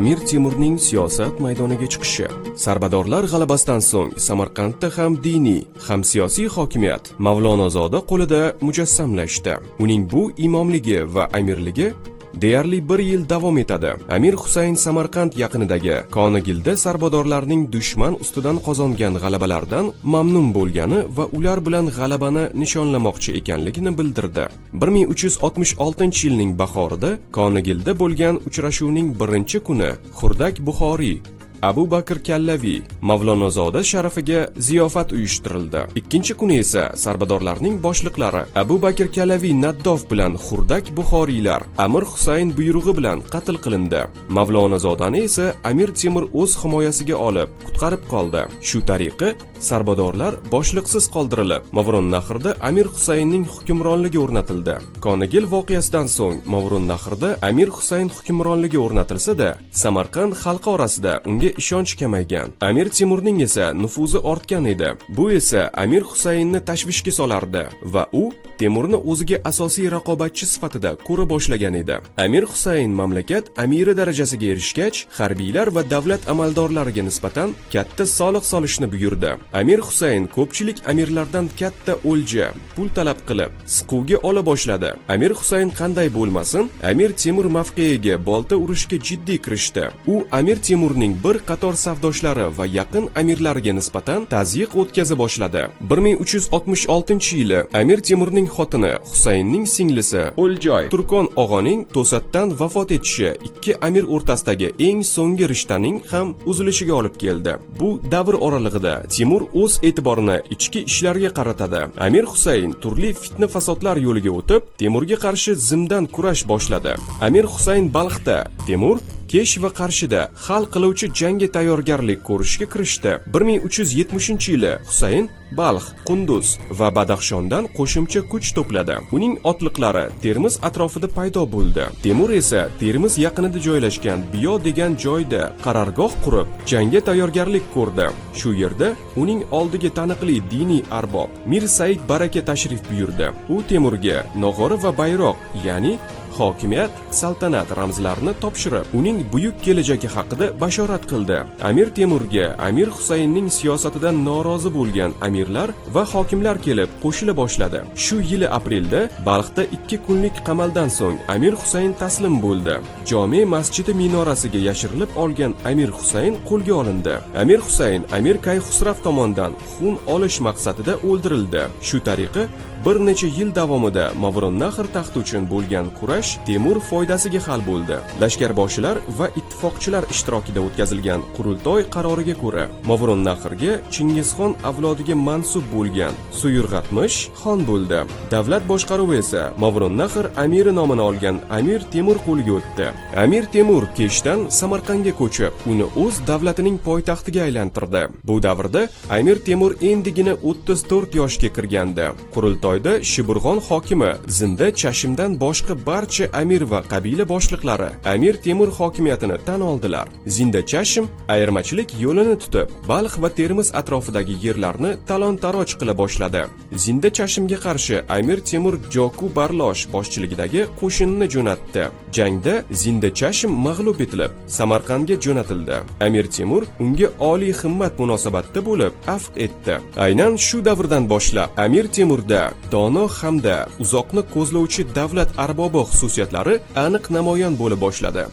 Amir Temurning siyosat maydoniga chiqishi. Sarbadorlar g'alabasidan so'ng Samarqandda ham diniy, ham siyosiy hokimiyat Mavlonozoda qo'lida mujassamlashdi. Uning bu imomligi va amirligi deyarli 1 yil davom etadi. Amir Husayn Samarqand yaqinidagi Konigilda sarbadorlarning dushman ustidan qozongan g'alabalardan mamnun bo'lgani va ular bilan g'alabani nishonlamoqchi ekanligini bildirdi. 1366-yilning bahorida Konigilda bo'lgan uchrashuvning birinchi kuni Xurdak Buxoriy, Abu Bakr Kallaviy, Mavlonozoda sharafiga ziyofat uyushtirildi. Ikkinchi kuni esa sarbadorlarning boshliqlari Abu Bakr Kallaviy Naddof bilan Xurdak Buxoriylar Amir Husayn buyrug'i bilan qatl qilindi. Mavlonozodani esa Amir Temur o'z himoyasiga olib, qutqarib qoldi. Shu tariqa sarbadorlar boshliqsiz qoldirilib, Movrunnahrda Amir Husaynning hukmronligi o'rnatildi. Konigil voqeasidan so'ng Movrunnahrda Amir Husayn hukmronligi o'rnatilsa-da, Samarqand xalqi orasida unga ishonch kamaygan. Amir Temurning esa nufuzi ortgan edi. Bu esa Amir Husaynni tashvishga solardi va u Temurni o'ziga asosiy raqobatchi sifatida ko'ra boshlagan edi. Amir Husayn mamlakat amiri darajasiga erishgach, harbiylar va davlat amaldorlariga nisbatan katta soliq solishni buyurdi. Amir Husayn ko'pchilik amirlardan katta o'lja, pul talab qilib, siquvga ola boshladi. Amir Husayn qanday bo'lmasin, Amir Temur mavqeiga bolta urishga jiddiy kirishdi. U Amir Temurning bir qator safdoshlari va yaqin amirlariga nisbatan tazyiq o'tkaza boshladi. 1366-yili Amir Temurning xotini Husaynning singlisi O'ljoy Turkon og'aning to'satdan vafot etishi ikki amir o'rtasidagi eng so'nggi rishtaning ham uzilishiga olib keldi. Bu davr oralig'ida Temur o'z e'tiborini ichki ishlarga qaratadi. Amir Husayn turli fitna fasodlar yo'liga o'tib, Temurga qarshi zimdan kurash boshladi. Amir Husayn Balxda, Temur Kesh va Qarshida hal qiluvchi jangga tayyorgarlik ko'rishga kirishdi. 1370-yili Husayn Balx, Qunduz va Badaxshondan qo'shimcha kuch to'pladi. Uning otliqlari Termiz atrofida paydo bo'ldi. Temur esa Termiz yaqinida joylashgan Biyo degan joyda qarorgoh qurib, jangga tayyorgarlik ko'rdi. Shu yerda uning oldiga taniqli diniy arbob Mir Said Baraka tashrif buyurdi. U Temurga nog'ora va bayroq, ya'ni hokimiyat, saltanat ramzlarini topshirib, uning buyuk kelajagi haqida bashorat qildi. Amir Temurga Amir Husaynning siyosatidan norozi bo'lgan amirlar va hokimlar kelib qo'shila boshladi. Shu yili aprelda Balxda 2 kunlik qamaldan so'ng Amir Husayn taslim bo'ldi. Jome masjidi minorasiga yashirilib olgan Amir Husayn qo'lga olindi. Amir Husayn Amir Kayxusrav tomonidan xun olish maqsadida o'ldirildi. Shu tariqa bir necha yil davomida Movrunnahr taxti uchun bo'lgan kurash Temur foydasiga hal bo'ldi. Lashkarboshilar va ittifoqchilar ishtirokida o'tkazilgan qurultoy qaroriga ko'ra, Movrunnahrga Chingizxon avlodiga mansub bo'lgan Suyurg'atmish xon bo'ldi. Davlat boshqaruvi esa Movrunnahr amiri nomini olgan Amir Temur qo'liga o'tdi. Amir Temur Keshdan Samarqandga ko'chib, uni o'z davlatining poytaxtiga aylantirdi. Bu davrda Amir Temur endigina 34 yoshga kirgandi. Qurultoyda Shiburg'on hokimi Zinda Chashimdan boshqa barcha amir va qabila boshliqlari Amir Temur hokimiyatini tan oldilar. Zinda Chashim ayirmachilik yo'lini tutib, Balx va Termiz atrofidagi yerlarni talon-taroj qila boshladi. Zinda Chashimga qarshi Amir Temur Joku Barlosh boshchiligidagi qo'shinni jo'natdi. Jangda Zinda Chashim mag'lub etilib, Samarqandga jo'natildi. Amir Temur unga oliy himmat munosabatda bo'lib, afv etdi. Aynan shu davrdan boshlab Amir Temurda dono hamda uzoqni ko'zlovchi davlat arbobi xususiyatlari aniq namoyon bo'la boshladi.